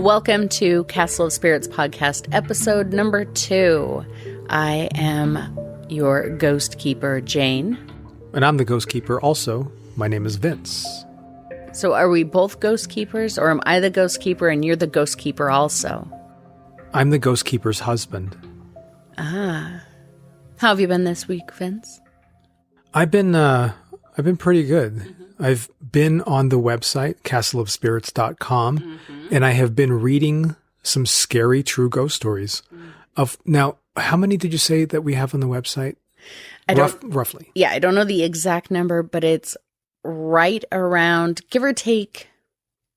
Welcome to Castle of Spirits podcast, episode number 2. I am your ghost keeper, Jane. And I'm the ghost keeper also. My name is Vince. So are we both ghost keepers, or am I the ghost keeper and you're the ghost keeper also? I'm the ghost keeper's husband. Ah. How have you been this week, Vince? I've been pretty good. Mm-hmm. I've been on the website, castleofspirits.com, and I have been reading some scary true ghost stories. Now, how many did you say that we have on the website? Roughly. Yeah, I don't know the exact number, but it's right around, give or take,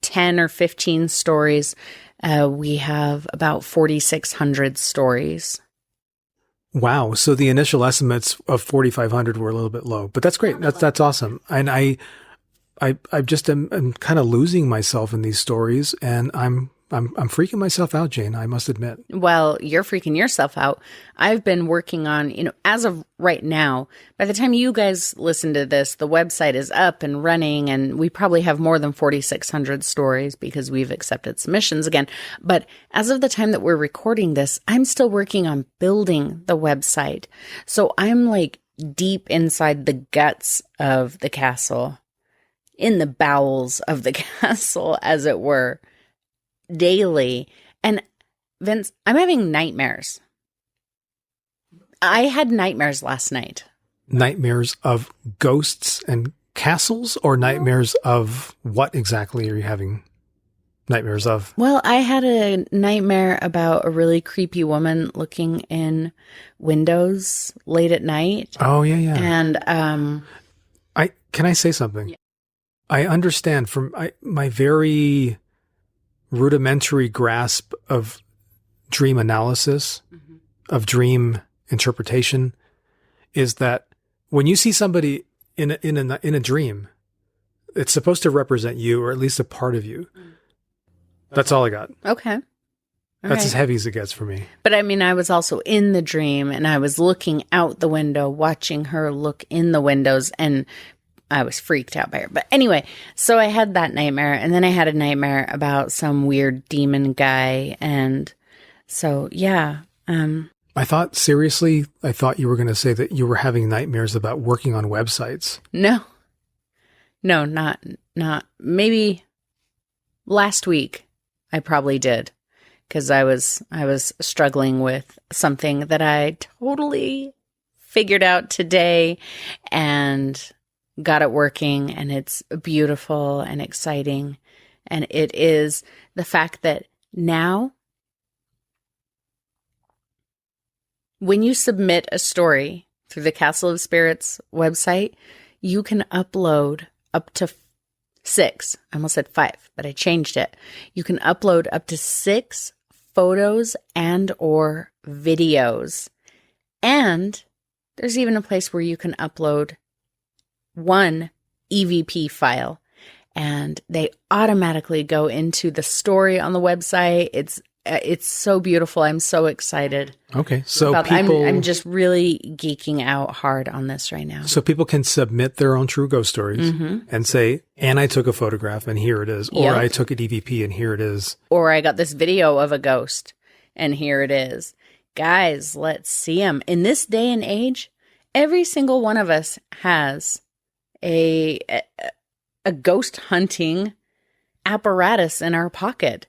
10 or 15 stories. We have about 4,600 stories. Wow. So the initial estimates of 4,500 were a little bit low, but that's great. That's awesome. And I just am kind of losing myself in these stories, and I'm freaking myself out, Jane, I must admit. Well, you're freaking yourself out. I've been working on, as of right now, by the time you guys listen to this, the website is up and running, and we probably have more than 4,600 stories because we've accepted submissions again. But as of the time that we're recording this, I'm still working on building the website. So I'm like deep inside the guts of the castle, in the bowels of the castle, as it were, daily. And Vince, I'm having nightmares. I had nightmares last night. Nightmares of ghosts and castles, or nightmares of what exactly are you having nightmares of? Well, I had a nightmare about a really creepy woman looking in windows late at night. Oh, yeah. And can I say something? Yeah. I understand from my very rudimentary grasp of dream analysis, of dream interpretation, is that when you see somebody in a dream, it's supposed to represent you, or at least a part of you. That's all I got. Okay. That's as heavy as it gets for me. But I mean, I was also in the dream, and I was looking out the window, watching her look in the windows, and I was freaked out by her. But anyway, so I had that nightmare, and then I had a nightmare about some weird demon guy. And so, yeah. I thought you were going to say that you were having nightmares about working on websites. No, not maybe last week I probably did, because I was struggling with something that I totally figured out today and got it working, and it's beautiful and exciting. And it is the fact that now, when you submit a story through the Castle of Spirits website, you can upload up to 6. I almost said 5, but I changed it. You can upload up to 6 photos and or videos. And there's even a place where you can upload 1 EVP file, and they automatically go into the story on the website. It's so beautiful. I'm so excited. Okay, so I'm just really geeking out hard on this right now. So people can submit their own true ghost stories and say, and I took a photograph and here it is, or I took an EVP and here it is, or I got this video of a ghost and here it is. Guys, let's see them. In this day and age, every single one of us has a ghost hunting apparatus in our pocket.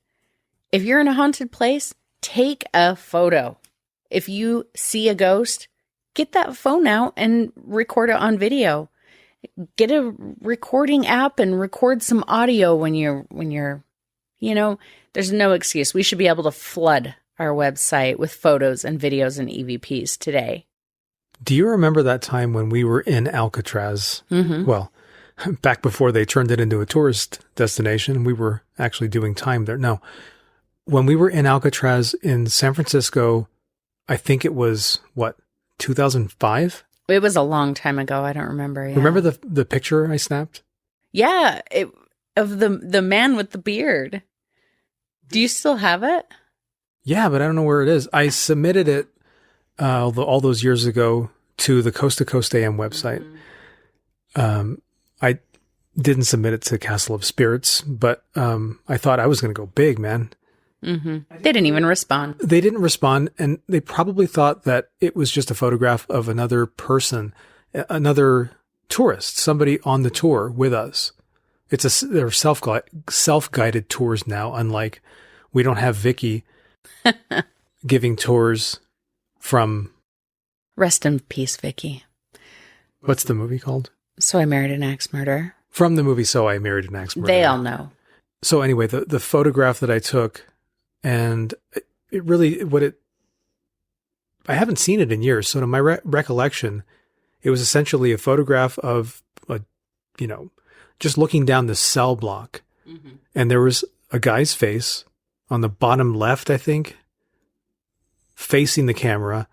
If you're in a haunted place, take a photo. If you see a ghost, get that phone out and record it on video. Get a recording app and record some audio when you're, there's no excuse. We should be able to flood our website with photos and videos and EVPs today. Do you remember that time when we were in Alcatraz? Well, back before they turned it into a tourist destination, we were actually doing time there. No, when we were in Alcatraz in San Francisco, I think it was, 2005? It was a long time ago. I don't remember. Yeah. Remember the picture I snapped? Yeah, of the man with the beard. Do you still have it? Yeah, but I don't know where it is. I submitted it all those years ago to the Coast to Coast AM website. I didn't submit it to Castle of Spirits, but I thought I was going to go big, man. Mm-hmm. They didn't even respond. They didn't respond, and they probably thought that it was just a photograph of another person, another tourist, somebody on the tour with us. They're self-guided tours now, unlike we don't have Vicky giving tours from... Rest in peace, Vicky. What's the movie called? So I Married an Axe Murderer. From the movie So I Married an Axe Murderer. They all know. So anyway, the photograph that I took, and it really, I haven't seen it in years. So to my recollection, it was essentially a photograph of, just looking down the cell block. Mm-hmm. And there was a guy's face on the bottom left, I think, facing the camera.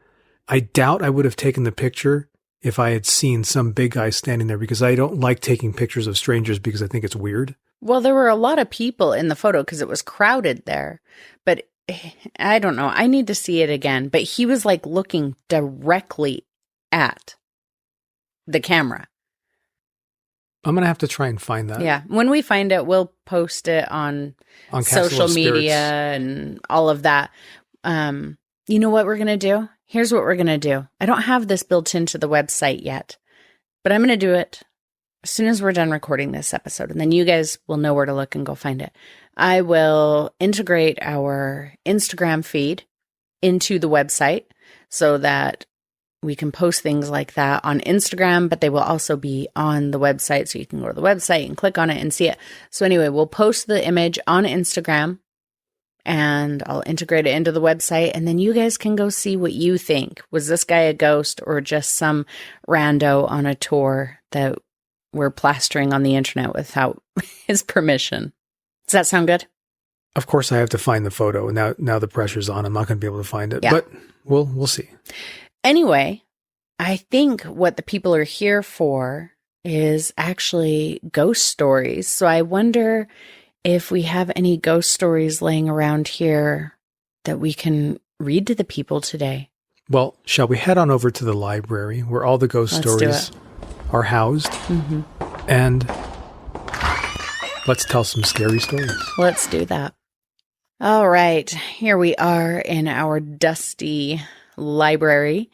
I doubt I would have taken the picture if I had seen some big guy standing there, because I don't like taking pictures of strangers because I think it's weird. Well, there were a lot of people in the photo because it was crowded there, but I don't know. I need to see it again, but he was like looking directly at the camera. I'm going to have to try and find that. Yeah. When we find it, we'll post it on social media and all of that. You know what we're going to do? Here's what we're going to do. I don't have this built into the website yet, but I'm going to do it as soon as we're done recording this episode, and then you guys will know where to look and go find it. I will integrate our Instagram feed into the website so that we can post things like that on Instagram, but they will also be on the website, so you can go to the website and click on it and see it. So anyway, we'll post the image on Instagram, and I'll integrate it into the website, and then you guys can go see what you think. Was this guy a ghost or just some rando on a tour that we're plastering on the internet without his permission? Does that sound good? Of course, I have to find the photo, and now the pressure's on. I'm not going to be able to find it, yeah. But we'll see. Anyway, I think what the people are here for is actually ghost stories. So I wonder if we have any ghost stories laying around here that we can read to the people today. Well, shall we head on over to the library where all the ghost stories are housed? Mm-hmm. And let's tell some scary stories. Let's do that. All right. Here we are in our dusty library,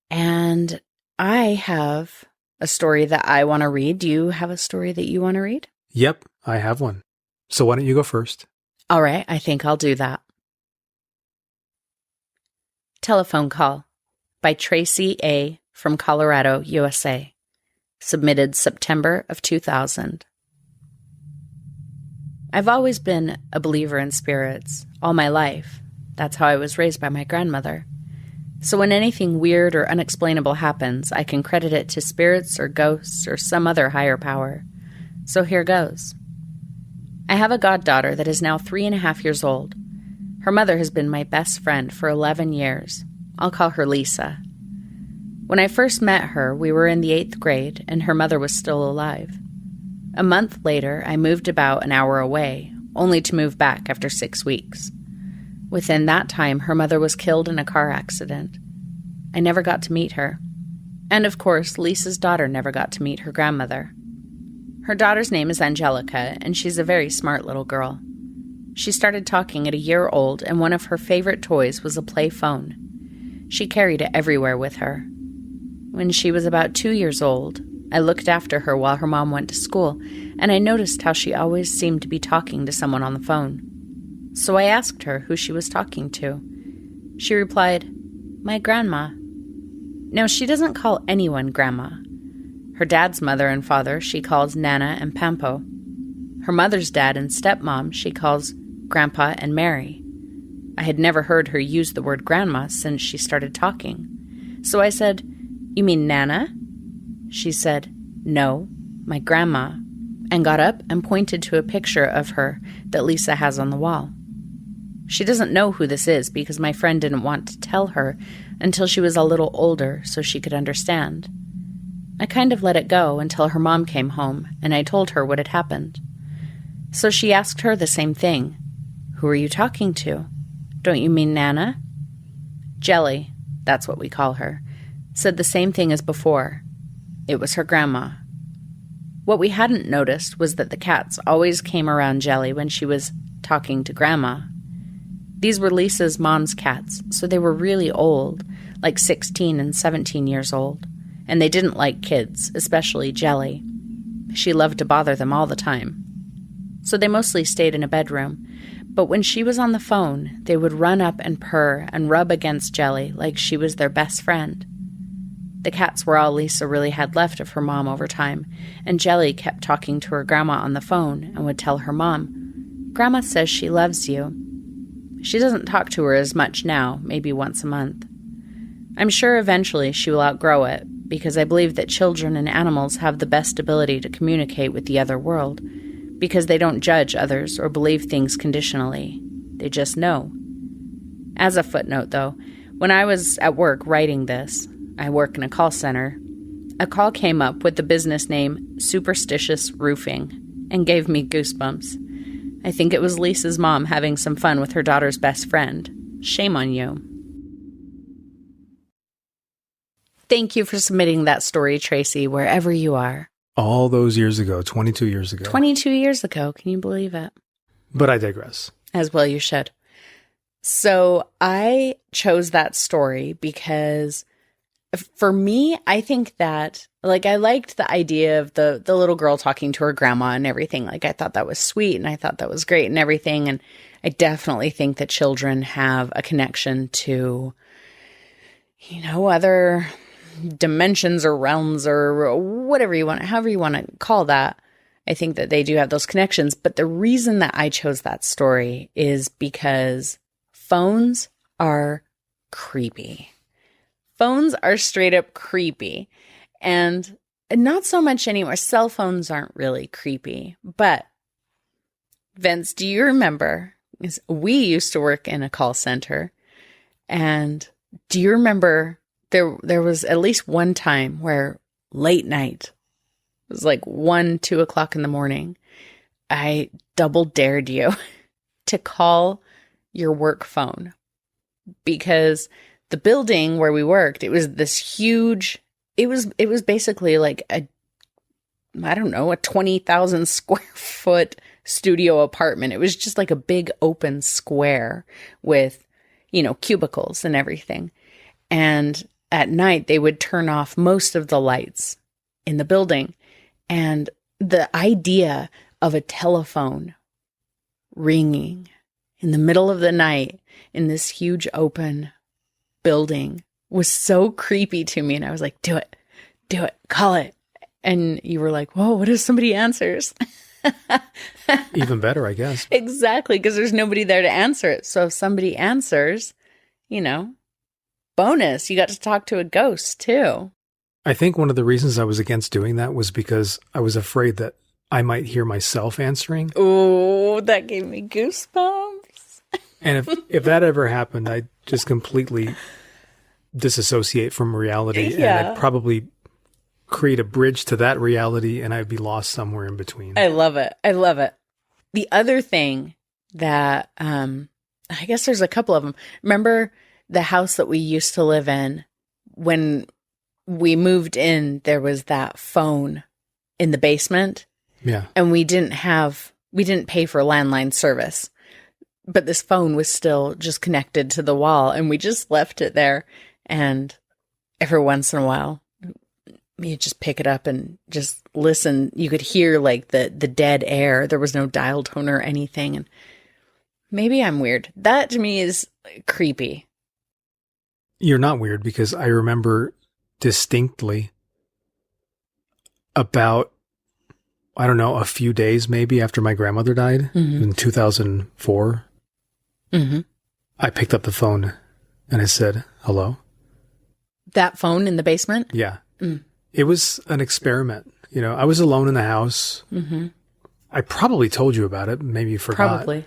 and I have a story that I want to read. Do you have a story that you want to read? Yep, I have one. So why don't you go first? All right, I think I'll do that. Telephone Call by Tracy A. from Colorado, USA. Submitted September of 2000. I've always been a believer in spirits all my life. That's how I was raised by my grandmother. So when anything weird or unexplainable happens, I can credit it to spirits or ghosts or some other higher power. So here goes. I have a goddaughter that is now 3.5 years old. Her mother has been my best friend for 11 years. I'll call her Lisa. When I first met her, we were in the 8th grade, and her mother was still alive. A month later, I moved about an hour away, only to move back after 6 weeks. Within that time, her mother was killed in a car accident. I never got to meet her. And of course, Lisa's daughter never got to meet her grandmother. Her daughter's name is Angelica, and she's a very smart little girl. She started talking at a year old, and one of her favorite toys was a play phone. She carried it everywhere with her. When she was about 2 years old, I looked after her while her mom went to school, and I noticed how she always seemed to be talking to someone on the phone. So I asked her who she was talking to. She replied, "My grandma." Now, she doesn't call anyone grandma. Her dad's mother and father she calls Nana and Pampo. Her mother's dad and stepmom she calls Grandpa and Mary. I had never heard her use the word grandma since she started talking. So I said, "You mean Nana?" She said, "No, my grandma," and got up and pointed to a picture of her that Lisa has on the wall. She doesn't know who this is because my friend didn't want to tell her until she was a little older so she could understand. I kind of let it go until her mom came home and I told her what had happened. So she asked her the same thing. "Who are you talking to? Don't you mean Nana?" Jelly, that's what we call her, said the same thing as before. It was her grandma. What we hadn't noticed was that the cats always came around Jelly when she was talking to Grandma. These were Lisa's mom's cats, so they were really old, like 16 and 17 years old. And they didn't like kids, especially Jelly. She loved to bother them all the time. So they mostly stayed in a bedroom. But when she was on the phone, they would run up and purr and rub against Jelly like she was their best friend. The cats were all Lisa really had left of her mom over time, and Jelly kept talking to her grandma on the phone and would tell her mom, "Grandma says she loves you." She doesn't talk to her as much now, maybe once a month. I'm sure eventually she will outgrow it, because I believe that children and animals have the best ability to communicate with the other world, because they don't judge others or believe things conditionally. They just know. As a footnote, though, when I was at work writing this, I work in a call center, a call came up with the business name Superstitious Roofing and gave me goosebumps. I think it was Lisa's mom having some fun with her daughter's best friend. Shame on you. Thank you for submitting that story, Tracy, wherever you are. All those years ago, 22 years ago. 22 years ago, can you believe it? But I digress. As well you should. So I chose that story because for me, I think that, like, I liked the idea of the little girl talking to her grandma and everything. Like, I thought that was sweet and I thought that was great and everything. And I definitely think that children have a connection to, other dimensions or realms or whatever you want, however you want to call that. I think that they do have those connections. But the reason that I chose that story is because phones are creepy. Phones are straight up creepy. And not so much anymore. Cell phones aren't really creepy. But Vince, do you remember? We used to work in a call center. And do you remember there was at least one time where late night, it was like 1, 2 o'clock in the morning, I double dared you to call your work phone because the building where we worked, it was this huge, it was basically like a 20,000 square foot studio apartment. It was just like a big open square with, cubicles and everything. And at night they would turn off most of the lights in the building. And the idea of a telephone ringing in the middle of the night in this huge open building was so creepy to me. And I was like, do it, call it. And you were like, whoa, what if somebody answers? Even better, I guess. Exactly, because there's nobody there to answer it. So if somebody answers, bonus, you got to talk to a ghost too. I think one of the reasons I was against doing that was because I was afraid that I might hear myself answering. Oh, that gave me goosebumps. And if that ever happened, I'd just completely disassociate from reality. Yeah. And I'd probably create a bridge to that reality and I'd be lost somewhere in between. I love it. The other thing that, I guess there's a couple of them. Remember the house that we used to live in? When we moved in, there was that phone in the basement. Yeah. And we didn't pay for landline service. But this phone was still just connected to the wall and we just left it there. And every once in a while, you just pick it up and just listen. You could hear like the dead air. There was no dial tone or anything. And maybe I'm weird. That to me is creepy. You're not weird because I remember distinctly about, I don't know, a few days maybe after my grandmother died in 2004. Mm-hmm. I picked up the phone and I said, hello. That phone in the basement? Yeah. It was an experiment. I was alone in the house. Mm-hmm. I probably told you about it. Maybe you forgot. Probably.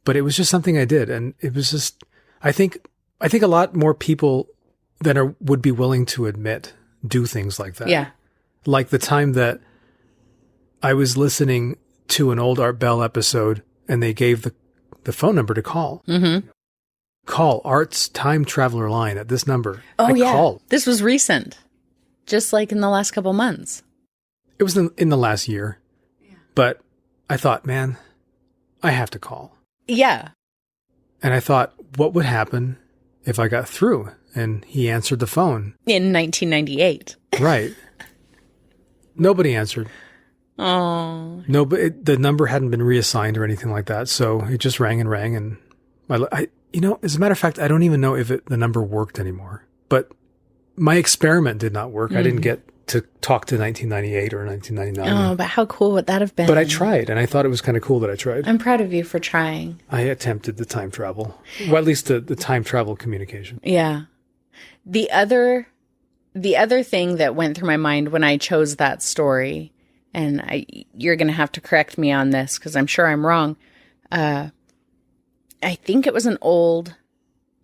But it was just something I did. And it was just, I think a lot more people than would be willing to admit do things like that. Yeah. Like the time that I was listening to an old Art Bell episode and they gave the phone number to call. Mm-hmm. Call Art's time traveler line at this number. Oh, I yeah. called. This was recent. Just like in the last couple months. It was in the last year. Yeah. But I thought, man, I have to call. Yeah. And I thought, what would happen if I got through? And he answered the phone. In 1998. Right. Nobody answered. Oh. No, but the number hadn't been reassigned or anything like that. So it just rang and rang. And as a matter of fact, I don't even know if the number worked anymore. But my experiment did not work. I didn't get to talk to 1998 or 1999. Oh, but how cool would that have been? But I tried, and I thought it was kind of cool that I tried. I'm proud of you for trying. I attempted the time travel. Well, at least the time travel communication. Yeah. The other thing that went through my mind when I chose that story, and you're going to have to correct me on this because I'm sure I'm wrong. I think it was an old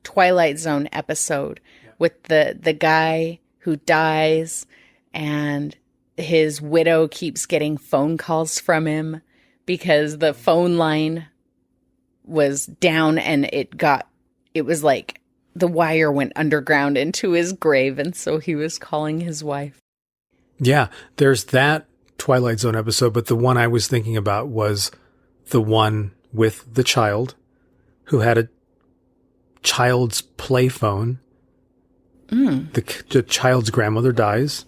Twilight Zone episode with the guy who dies and his widow keeps getting phone calls from him because the phone line was down and it was like the wire went underground into his grave. And so he was calling his wife. Yeah, there's that Twilight Zone episode, but the one I was thinking about was the one with the child who had a child's play phone. The child's grandmother dies,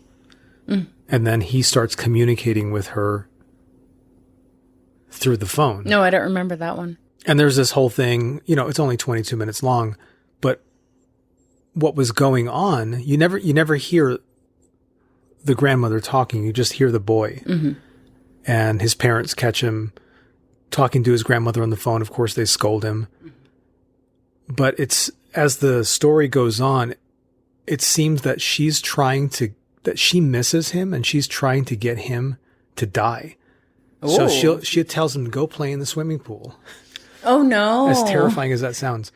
and then he starts communicating with her through the phone. No, I don't remember that one. And there's this whole thing, it's only 22 minutes long, but what was going on, you never hear the grandmother talking, you just hear the boy. Mm-hmm. And his parents catch him talking to his grandmother on the phone. Of course, they scold him. But as the story goes on, it seems that she misses him and she's trying to get him to die. Ooh. So she tells him to go play in the swimming pool. Oh no. As terrifying as that sounds.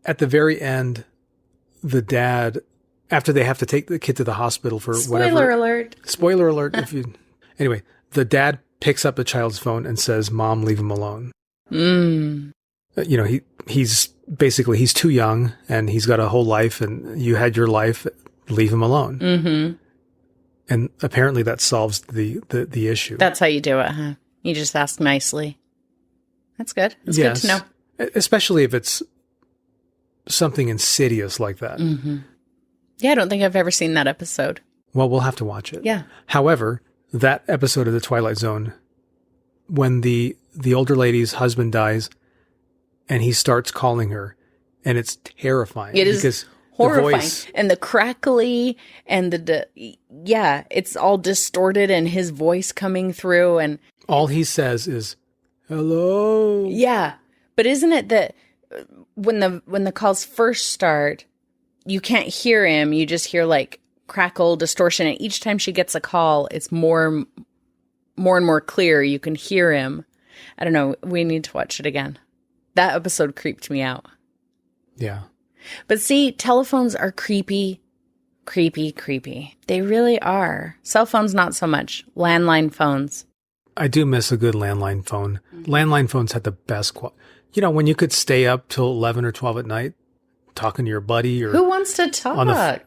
At the very end, the dad, after they have to take the kid to the hospital for Spoiler alert. Spoiler alert. Anyway, the dad picks up the child's phone and says, "Mom, leave him alone." He's basically, he's too young and he's got a whole life and you had your life, leave him alone. Mm-hmm. And apparently that solves the issue. That's how you do it, huh? You just ask nicely. That's good. It's good to know. Especially if it's something insidious like that. Mm-hmm. Yeah, I don't think I've ever seen that episode. Well, we'll have to watch it. Yeah. However, that episode of The Twilight Zone, when the older lady's husband dies, and he starts calling her, and it's terrifying. It is horrifying. And the crackly and it's all distorted and his voice coming through and all he says is, "Hello." Yeah. But isn't it that when the calls first start, you can't hear him, you just hear like crackle, distortion, and each time she gets a call, it's more and more clear. You can hear him. I don't know. We need to watch it again. That episode creeped me out. Yeah. But see, telephones are creepy. They really are. Cell phones, not so much. Landline phones. I do miss a good landline phone. Mm-hmm. Landline phones had the best quality. When you could stay up till 11 or 12 at night talking to your buddy. Or who wants to talk?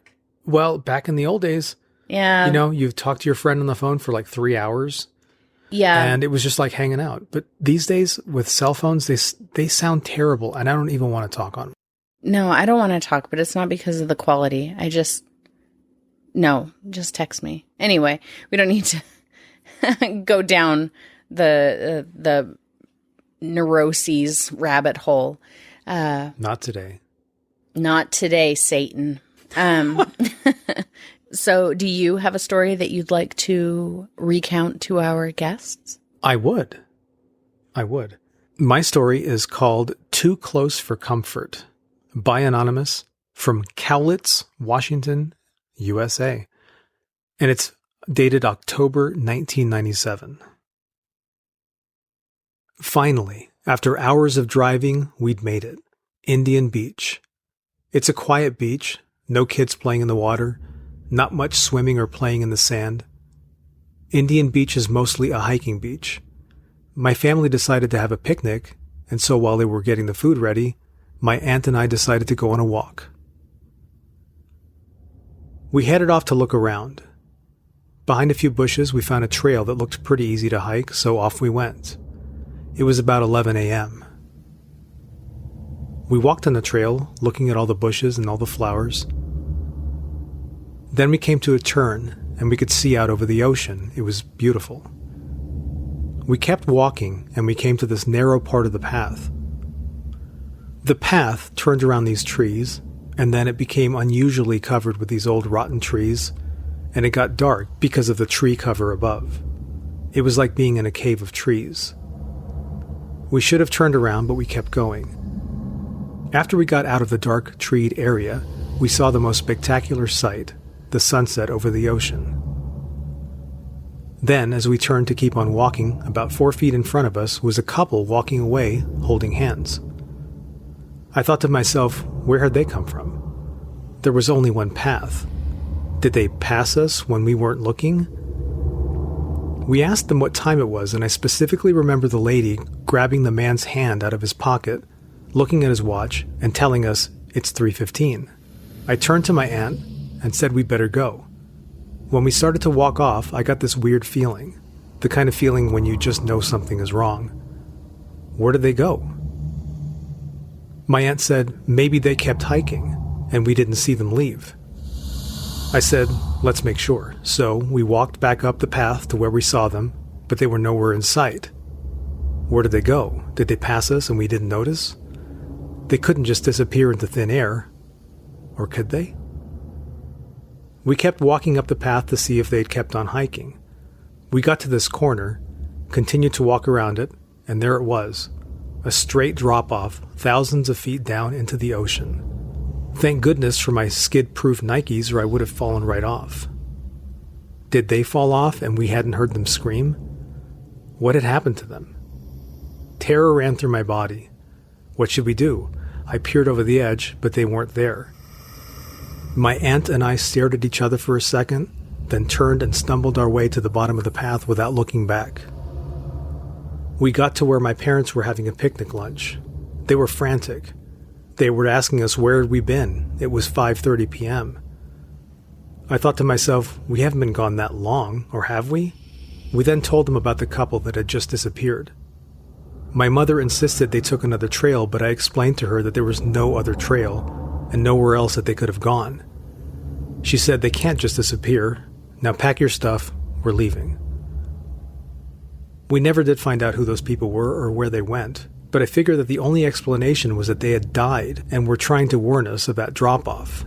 Well, back in the old days. Yeah. You've talked to your friend on the phone for like 3 hours. Yeah. And it was just like hanging out. But these days with cell phones, they sound terrible. And I don't even want to talk on them. No, I don't want to talk, but it's not because of the quality. Just text me. Anyway, we don't need to go down the neuroses rabbit hole. Not today. Not today, Satan. So do you have a story that you'd like to recount to our guests? I would. My story is called Too Close for Comfort by Anonymous from Cowlitz, Washington, USA. And it's dated October 1997. Finally, after hours of driving, we'd made it. Indian Beach. It's a quiet beach, no kids playing in the water, not much swimming or playing in the sand. Indian Beach is mostly a hiking beach. My family decided to have a picnic, and so while they were getting the food ready, my aunt and I decided to go on a walk. We headed off to look around. Behind a few bushes, we found a trail that looked pretty easy to hike, so off we went. It was about 11 a.m. We walked on the trail, looking at all the bushes and all the flowers. Then we came to a turn, and we could see out over the ocean. It was beautiful. We kept walking, and we came to this narrow part of the path. The path turned around these trees, and then it became unusually covered with these old rotten trees, and it got dark because of the tree cover above. It was like being in a cave of trees. We should have turned around, but we kept going. After we got out of the dark treed area, we saw the most spectacular sight, the sunset over the ocean. Then, as we turned to keep on walking, about 4 feet in front of us was a couple walking away, holding hands. I thought to myself, where had they come from? There was only one path. Did they pass us when we weren't looking? We asked them what time it was, and I specifically remember the lady grabbing the man's hand out of his pocket, looking at his watch, and telling us it's 3:15. I turned to my aunt and said we'd better go. When we started to walk off, I got this weird feeling, the kind of feeling when you just know something is wrong. Where did they go? My aunt said maybe they kept hiking, and we didn't see them leave. I said, let's make sure. So we walked back up the path to where we saw them, but they were nowhere in sight. Where did they go? Did they pass us and we didn't notice? They couldn't just disappear into thin air. Or could they? We kept walking up the path to see if they'd kept on hiking. We got to this corner, continued to walk around it, and there it was. A straight drop-off, thousands of feet down into the ocean. Thank goodness for my skid-proof Nikes, or I would have fallen right off. Did they fall off and we hadn't heard them scream? What had happened to them? Terror ran through my body. What should we do? I peered over the edge, but they weren't there. My aunt and I stared at each other for a second, then turned and stumbled our way to the bottom of the path without looking back. We got to where my parents were having a picnic lunch. They were frantic. They were asking us where had we been. It was 5:30 p.m. I thought to myself, we haven't been gone that long, or have we? We then told them about the couple that had just disappeared. My mother insisted they took another trail, but I explained to her that there was no other trail and nowhere else that they could have gone. She said they can't just disappear. Now pack your stuff, we're leaving. We never did find out who those people were or where they went, but I figured that the only explanation was that they had died and were trying to warn us of that drop-off.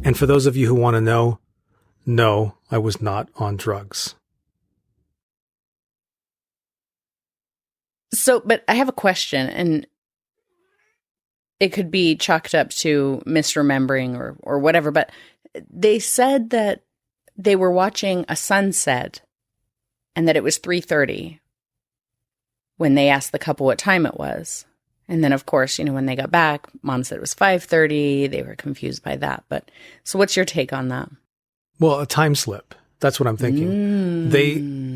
And for those of you who want to know, no, I was not on drugs. So, but I have a question, and it could be chalked up to misremembering or whatever, but they said that they were watching a sunset and that it was 3:30 when they asked the couple what time it was. And then, of course, when they got back, Mom said it was 5:30. They were confused by that. But so what's your take on that? Well, a time slip. That's what I'm thinking.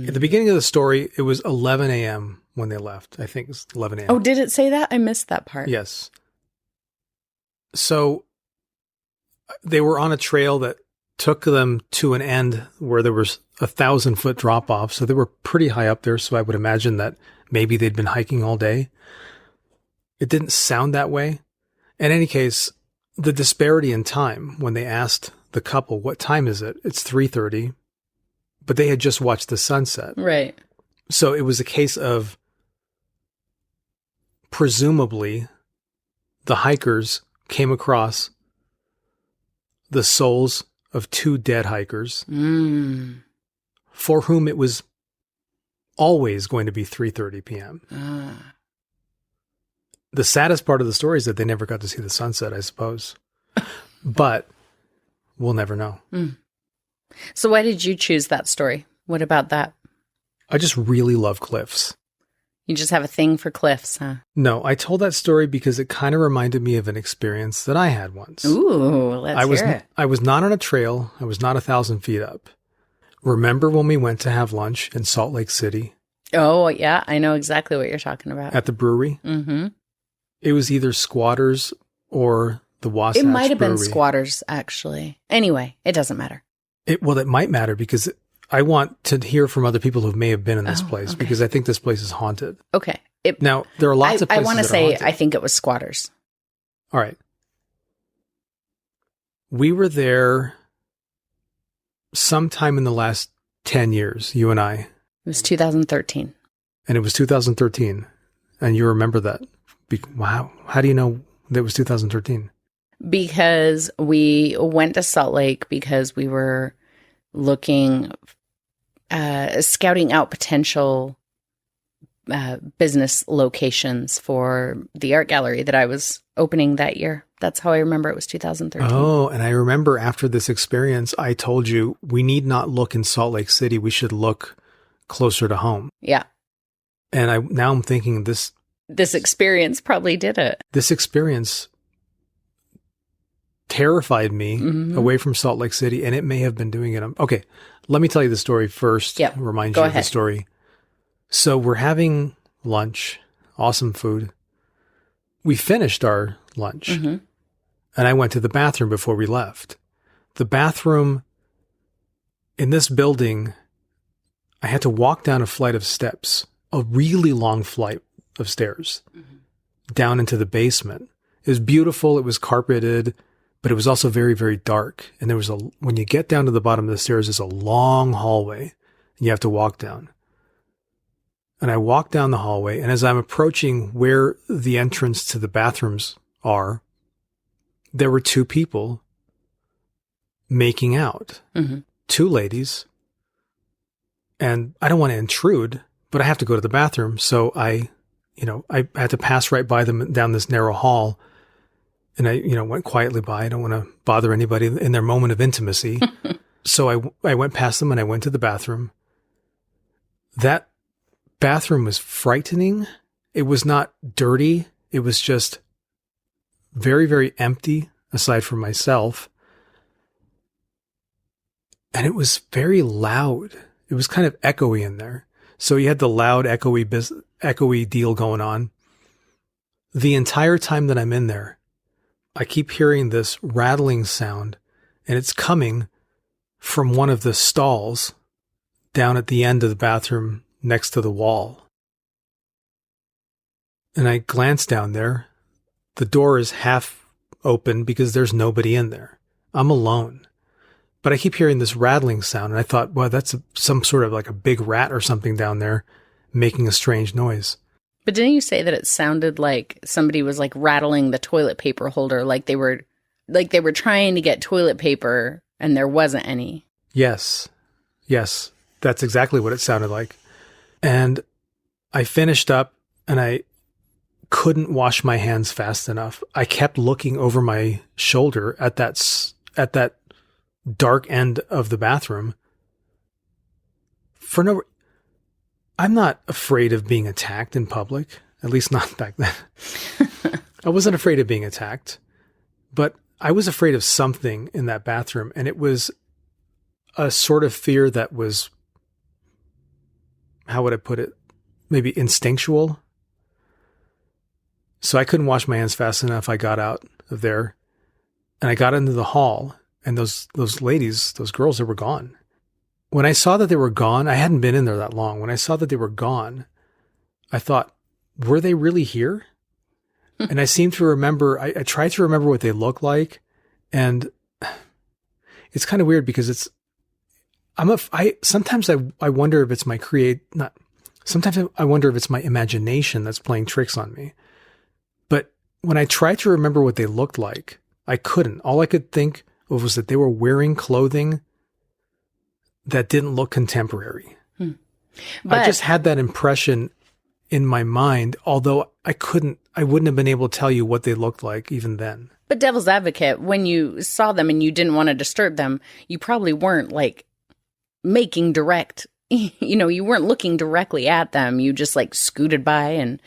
At the beginning of the story, it was 11 a.m. when they left. I think it's 11 a.m. Oh, did it say that? I missed that part. Yes. So they were on a trail that took them to an end where there was 1,000-foot drop off. So they were pretty high up there. So I would imagine that maybe they'd been hiking all day. It didn't sound that way. In any case, the disparity in time when they asked the couple, what time is it? It's 3:30, but they had just watched the sunset. Right. So it was a case of presumably the hikers came across the souls of 2 dead hikers for whom it was always going to be 3:30 p.m. The saddest part of the story is that they never got to see the sunset, I suppose. But we'll never know. So why did you choose that story? What about that? I just really love cliffs. You just have a thing for cliffs, huh? No, I told that story because it kind of reminded me of an experience that I had once. Ooh, let's hear it. I was not on a trail. I was not 1,000 feet up. Remember when we went to have lunch in Salt Lake City? Oh, yeah. I know exactly what you're talking about. At the brewery? Mm-hmm. It was either Squatters or the Wasatch It might have been Brewery. Squatters, actually. Anyway, it doesn't matter. Well, it might matter because I want to hear from other people who may have been in this place because I think this place is haunted. Okay. Now, there are lots of places I want to that are say haunted. I think it was Squatters. All right. We were there sometime in the last 10 years, you and I. It was 2013. And it was 2013. And you remember that. Wow. How do you know that it was 2013? Because we went to Salt Lake because we were looking, scouting out potential business locations for the art gallery that I was opening that year. That's how I remember it was 2013. Oh, and I remember after this experience, I told you we need not look in Salt Lake City. We should look closer to home. Yeah. And now I'm thinking this experience probably did it. This experience terrified me away from Salt Lake City, and it may have been doing it. Okay, let me tell you the story first. Yep. Remind Go you ahead. of the story. So we're having lunch, awesome food. We finished our lunch, and I went to the bathroom before we left. The bathroom in this building, I had to walk down a flight of steps, a really long flight of stairs, down into the basement. It was beautiful. It was carpeted, but it was also very, very dark. And when you get down to the bottom of the stairs, there's a long hallway and you have to walk down. And I walked down the hallway, and as I'm approaching where the entrance to the bathrooms are, there were two people making out, two ladies. And I don't want to intrude, but I have to go to the bathroom. So I had to pass right by them down this narrow hall. And I, went quietly by. I don't want to bother anybody in their moment of intimacy. So I went past them and I went to the bathroom. That bathroom was frightening. It was not dirty. It was just very, very empty aside from myself. And it was very loud. It was kind of echoey in there. So you had the loud, echoey deal going on. The entire time that I'm in there, I keep hearing this rattling sound, and it's coming from one of the stalls down at the end of the bathroom next to the wall. And I glance down there. The door is half open because there's nobody in there. I'm alone. But I keep hearing this rattling sound, and I thought, well, that's some sort of like a big rat or something down there making a strange noise. But didn't you say that it sounded like somebody was like rattling the toilet paper holder, like they were trying to get toilet paper and there wasn't any? Yes. That's exactly what it sounded like. And I finished up and I couldn't wash my hands fast enough. I kept looking over my shoulder at that dark end of the bathroom. I'm not afraid of being attacked in public, at least not back then. I wasn't afraid of being attacked, but I was afraid of something in that bathroom, and it was a sort of fear that was, how would I put it, maybe instinctual. So I couldn't wash my hands fast enough. I got out of there, and I got into the hall, and those ladies, those girls, they were gone. When I saw that they were gone, I hadn't been in there that long. When I saw that they were gone, I thought, were they really here? And I seem to remember, I tried to remember what they looked like. And it's kind of weird because sometimes I wonder if it's sometimes I wonder if it's my imagination that's playing tricks on me. But when I tried to remember what they looked like, I couldn't. All I could think of was that they were wearing clothing that didn't look contemporary. But I just had that impression in my mind, although I wouldn't have been able to tell you what they looked like even then. But devil's advocate, when you saw them and you didn't want to disturb them, you probably weren't like making direct, you weren't looking directly at them. You just like scooted by and,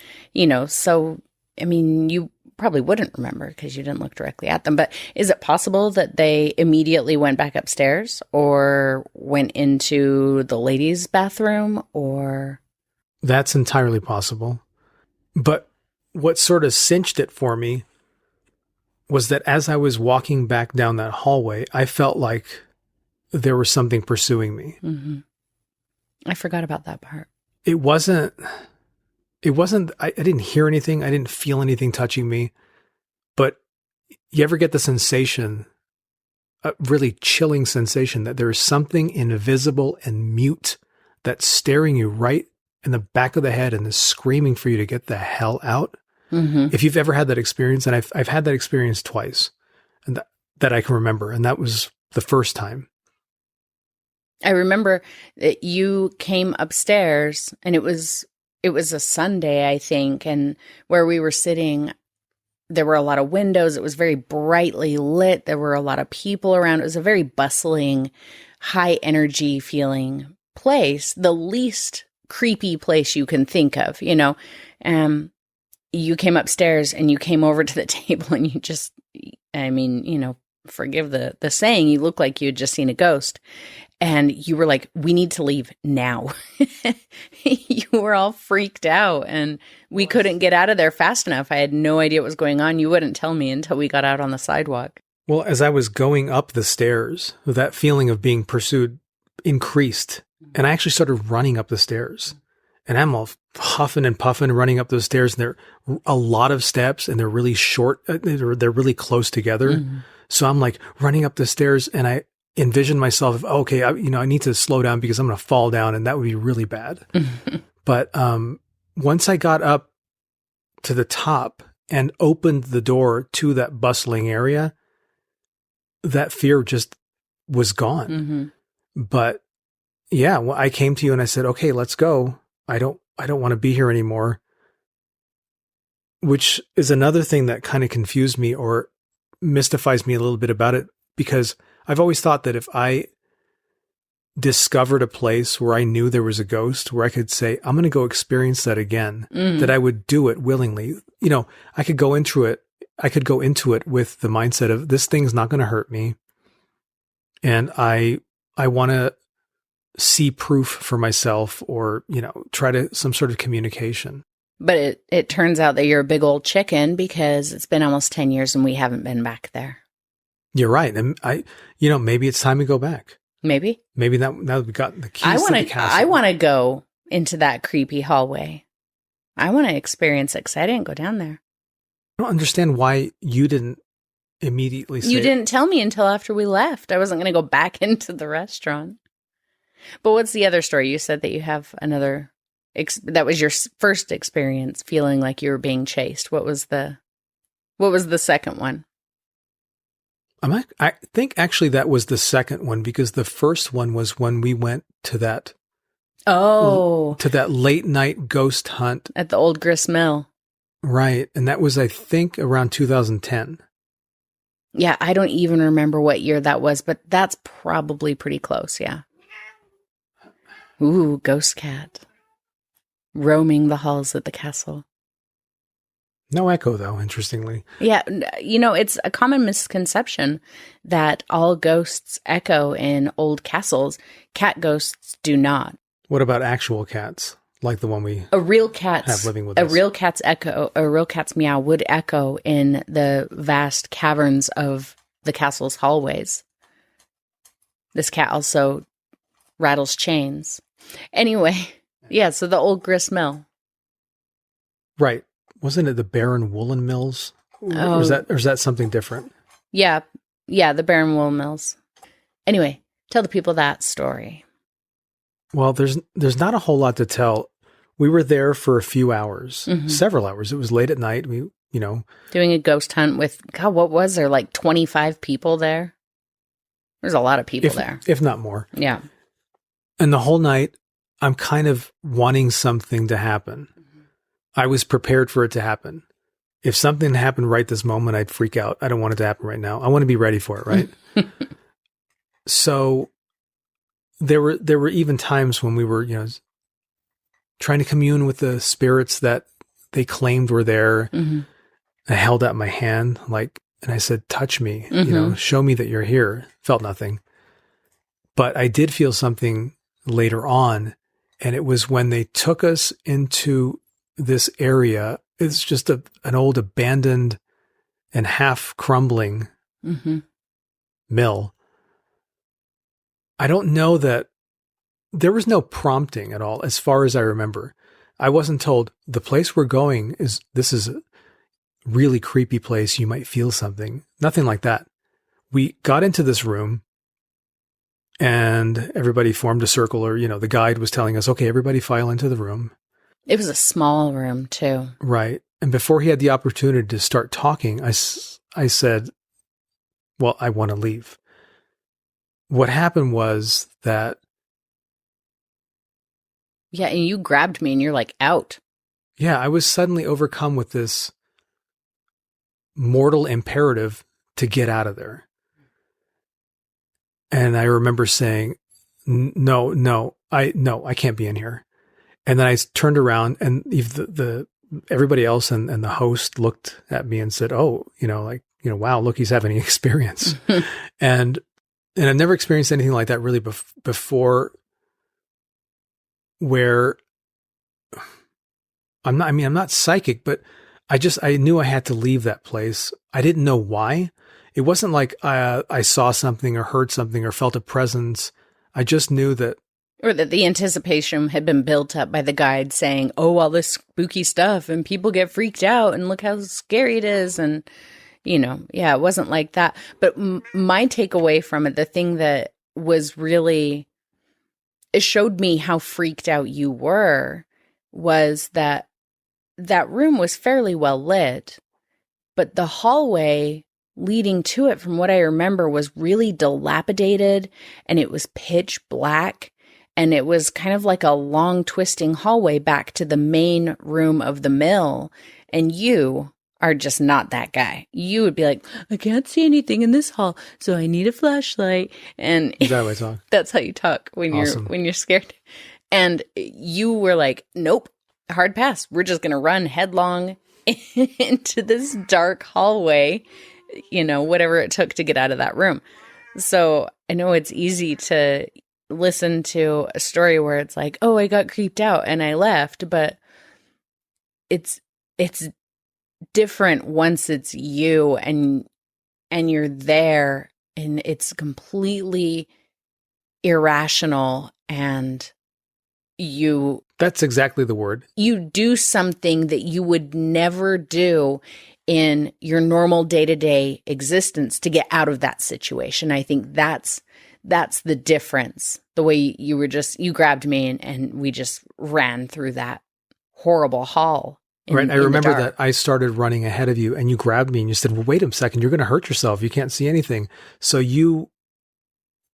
so, I mean, you probably wouldn't remember because you didn't look directly at them. But is it possible that they immediately went back upstairs or went into the ladies' bathroom or? That's entirely possible. But what sort of cinched it for me was that as I was walking back down that hallway, I felt like there was something pursuing me. Mm-hmm. I forgot about that part. It wasn't, I didn't hear anything. I didn't feel anything touching me, but you ever get the sensation, a really chilling sensation that there is something invisible and mute that's staring you right in the back of the head and is screaming for you to get the hell out? Mm-hmm. If you've ever had that experience, and I've had that experience twice, and that I can remember, and that was the first time. I remember that you came upstairs, and it was a Sunday, I think, and where we were sitting, there were a lot of windows. It was very brightly lit. There were a lot of people around. It was a very bustling, high energy feeling place, the least creepy place you can think of, you know. You came upstairs and you came over to the table and you just, I mean, you know, forgive the saying, you look like you had just seen a ghost. And you were like, we need to leave now. You were all freaked out and we couldn't get out of there fast enough. I had no idea what was going on. You wouldn't tell me until we got out on the sidewalk. Well, as I was going up the stairs, that feeling of being pursued increased. And I actually started running up the stairs. And I'm all huffing and puffing, running up those stairs. And there are a lot of steps and they're really short. They're really close together. Mm-hmm. So I'm like running up the stairs and I envisioned myself, okay, I need to slow down because I'm going to fall down and that would be really bad. But once I got up to the top and opened the door to that bustling area, that fear just was gone. Mm-hmm. But yeah, well, I came to you and I said, okay, let's go. I don't want to be here anymore. Which is another thing that kind of confused me or mystifies me a little bit about it, because I've always thought that if I discovered a place where I knew there was a ghost, where I could say, I'm going to go experience that again, that I would do it willingly. You know, I could go into it with the mindset of this thing's not going to hurt me. And I want to see proof for myself or, try to some sort of communication. But it turns out that you're a big old chicken because it's been almost 10 years and we haven't been back there. You're right. And maybe it's time to go back. Maybe now we've got the keys to the castle. I want to go into that creepy hallway. I want to experience it because I didn't go down there. I don't understand why you didn't immediately say You didn't tell me until after we left. I wasn't going to go back into the restaurant. But what's the other story? You said that you have another, that was your first experience feeling like you were being chased. What was the second one? I think actually that was the second one, because the first one was when we went to that late night ghost hunt at the old grist mill. Right. And that was, I think, around 2010. Yeah, I don't even remember what year that was, but that's probably pretty close, yeah. Ooh, ghost cat. Roaming the halls at the castle. No echo, though, interestingly. Yeah, it's a common misconception that all ghosts echo in old castles. Cat ghosts do not. What about actual cats, like the one we have living with us? A real cat's meow would echo in the vast caverns of the castle's hallways. This cat also rattles chains. Anyway, yeah, so the old grist mill. Right. Wasn't it the Barren Woolen Mills? Or is that something different? Yeah, the Barren Woolen Mills. Anyway, tell the people that story. Well, there's not a whole lot to tell. We were there for a few hours, several hours. It was late at night. We, doing a ghost hunt with, God, what was there? Like 25 people there? There's a lot of people there. If not more. Yeah. And the whole night, I'm kind of wanting something to happen. I was prepared for it to happen. If something happened right this moment, I'd freak out. I don't want it to happen right now. I want to be ready for it, right? So there were even times when we were, trying to commune with the spirits that they claimed were there. Mm-hmm. I held out my hand, and I said, touch me, show me that you're here. Felt nothing. But I did feel something later on. And it was when they took us into this area. It's just an old abandoned and half crumbling mill. I don't know that there was no prompting at all, as far as I remember. I wasn't told the place we're going is really creepy place, you might feel something. Nothing like that. We got into this room and everybody formed a circle, or, the guide was telling us, okay, everybody file into the room. It was a small room too. Right. And before he had the opportunity to start talking, I said, well, I want to leave. What happened was that. Yeah. And you grabbed me and you're like, out. Yeah. I was suddenly overcome with this mortal imperative to get out of there. And I remember saying, no, I can't be in here. And then I turned around and everybody else and the host looked at me and said, oh, wow, look, he's having experience. and I've never experienced anything like that really before, where I'm not psychic, but I knew I had to leave that place. I didn't know why. It wasn't like I saw something or heard something or felt a presence. I just knew that. Or that the anticipation had been built up by the guide saying, oh, all this spooky stuff and people get freaked out and look how scary it is. And, it wasn't like that. But my takeaway from it, the thing that was really, it showed me how freaked out you were, was that room was fairly well lit, but the hallway leading to it, from what I remember, was really dilapidated and it was pitch black. And it was kind of like a long twisting hallway back to the main room of the mill. And you are just not that guy. You would be like, I can't see anything in this hall, so I need a flashlight. And is that how I talk? That's how you talk when you're scared. And you were like, nope, hard pass. We're just gonna run headlong into this dark hallway, whatever it took to get out of that room. So I know it's easy to listen to a story where it's like, oh, I got creeped out and I left, but it's different once it's you and you're there and it's completely irrational, and that's exactly the word. You do something that you would never do in your normal day-to-day existence to get out of that situation. I think that's the difference. The way you grabbed me and we just ran through that horrible hall. Right. I remember that I started running ahead of you and you grabbed me and you said, well, wait a second, you're going to hurt yourself. You can't see anything. So you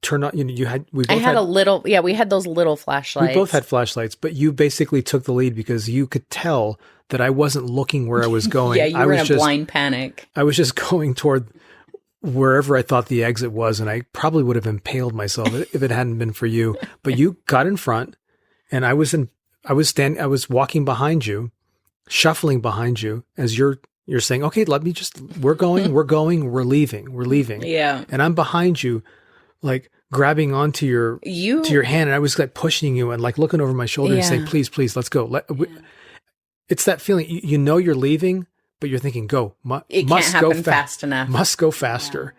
turned on, we had those little flashlights. We both had flashlights, but you basically took the lead because you could tell that I wasn't looking where I was going. Yeah, you were in a blind panic. I was just going toward wherever I thought the exit was, and I probably would have impaled myself if it hadn't been for you. But you got in front, and I was walking behind you, shuffling behind you as you're saying, okay, we're leaving. Yeah. And I'm behind you, like grabbing onto your hand, and I was like pushing you and like looking over my shoulder and saying, please, let's go. It's that feeling, you're leaving, but you're thinking, go. It can't happen fast enough. Must go faster.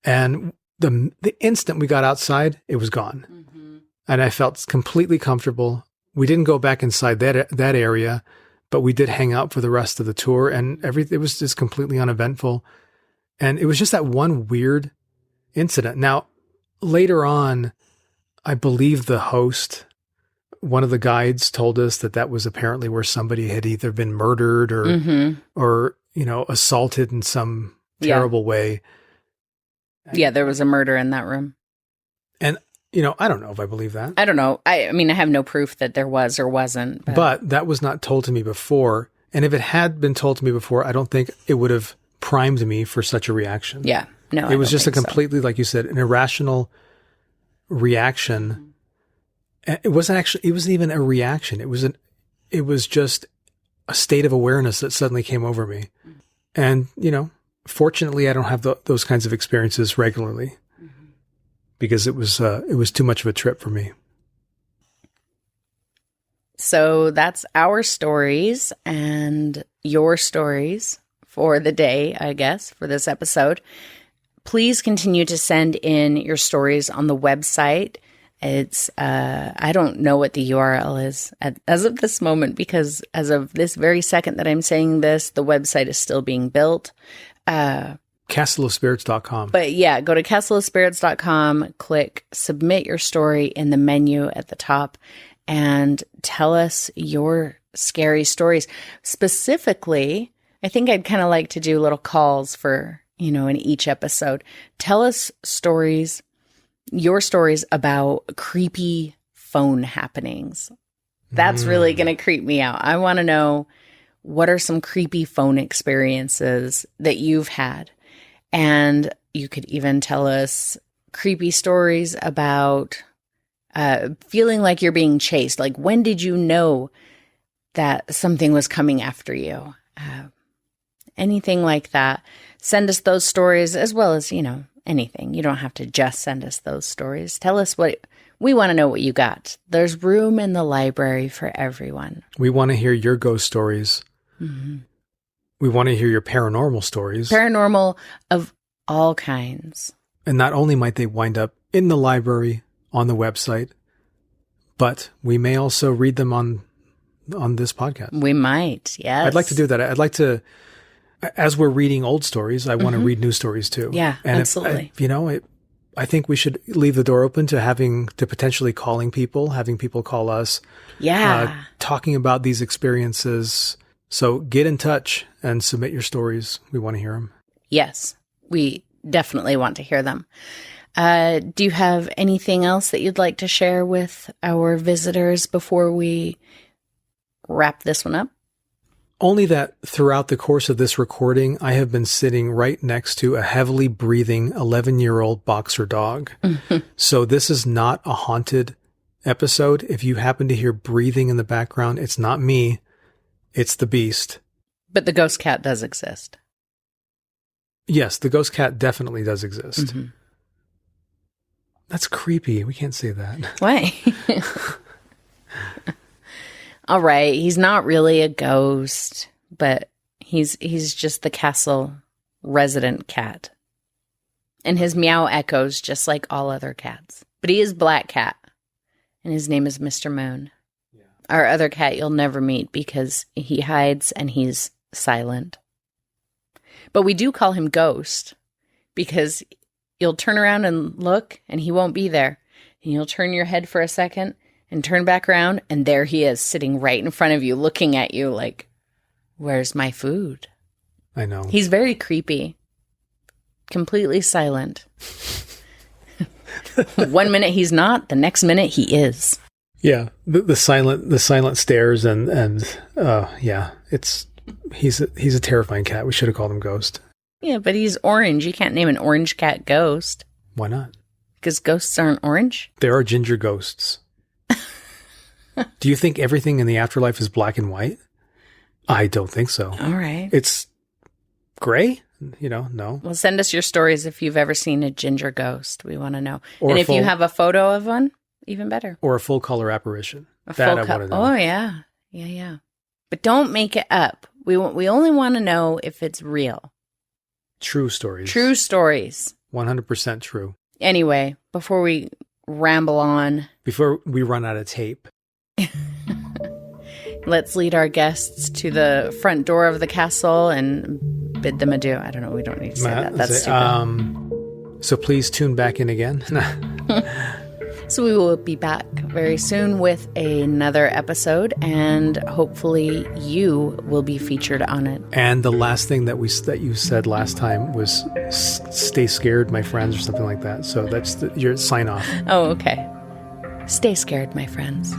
Yeah. And the instant we got outside, it was gone. Mm-hmm. And I felt completely comfortable. We didn't go back inside that area, but we did hang out for the rest of the tour, and it was just completely uneventful. And it was just that one weird incident. Now, later on, I believe the host, one of the guides, told us that was apparently where somebody had either been murdered or assaulted in some terrible way. Yeah, there was a murder in that room. And I don't know if I believe that. I don't know. I have no proof that there was or wasn't. But that was not told to me before. And if it had been told to me before, I don't think it would have primed me for such a reaction. Yeah. No, it was just a completely, like you said, an irrational reaction. It wasn't even a reaction. It was just a state of awareness that suddenly came over me. And, fortunately I don't have those kinds of experiences regularly because it was too much of a trip for me. So that's our stories and your stories for the day, I guess, for this episode. Please continue to send in your stories on the website. It's, I don't know what the URL is as of this moment, because as of this very second that I'm saying this, the website is still being built. castleofspirits.com. But yeah, go to castleofspirits.com, click submit your story in the menu at the top, and tell us your scary stories. Specifically, I think I'd kind of like to do little calls for, in each episode. Tell us stories, your stories about creepy phone happenings. That's really going to creep me out. I want to know, what are some creepy phone experiences that you've had? And you could even tell us creepy stories about feeling like you're being chased. Like, when did you know that something was coming after you? Anything like that. Send us those stories, as well as, anything. You don't have to just send us those stories. Tell us we want to know what you got. There's room in the library for everyone. We want to hear your ghost stories. Mm-hmm. We want to hear your paranormal stories. Paranormal of all kinds. And not only might they wind up in the library, on the website, but we may also read them on this podcast. We might, yes. I'd like to do that. I'd like to, as we're reading old stories, I want to read new stories too. Yeah, and absolutely. I think we should leave the door open to potentially calling people, having people call us. Yeah. Talking about these experiences. So get in touch and submit your stories. We want to hear them. Yes, we definitely want to hear them. Do you have anything else that you'd like to share with our visitors before we wrap this one up? Only that throughout the course of this recording, I have been sitting right next to a heavily breathing 11-year-old boxer dog. Mm-hmm. So this is not a haunted episode. If you happen to hear breathing in the background, it's not me. It's the beast. But the ghost cat does exist. Yes, the ghost cat definitely does exist. Mm-hmm. That's creepy. We can't say that. Why? All right. He's not really a ghost, but he's just the castle resident cat. And his meow echoes just like all other cats. But he is Black Cat, and his name is Mr. Moon. Yeah. Our other cat you'll never meet because he hides and he's silent. But we do call him Ghost because you'll turn around and look and he won't be there. And you'll turn your head for a second and turn back around, and there he is sitting right in front of you, looking at you like, where's my food? I know. He's very creepy. Completely silent. 1 minute he's not, the next minute he is. Yeah. The silent stares and yeah, he's a terrifying cat. We should have called him Ghost. Yeah, but he's orange. You can't name an orange cat Ghost. Why not? Because ghosts aren't orange? There are ginger ghosts. Do you think everything in the afterlife is black and white? I don't think so. All right. It's gray? No. Well, send us your stories if you've ever seen a ginger ghost. We want to know. And if you have a photo of one, even better. Or a full color apparition. I want to know. Oh, yeah. Yeah. But don't make it up. We only want to know if it's real. True stories. True stories. 100% true. Anyway, before we ramble on. Before we run out of tape. Let's lead our guests to the front door of the castle and bid them adieu. I don't know. We don't need to say that. That's stupid. So please tune back in again. So we will be back very soon with another episode, and hopefully you will be featured on it. And the last thing that you said last time was "Stay scared, my friends," or something like that. So that's your sign off. Oh, okay. Stay scared, my friends.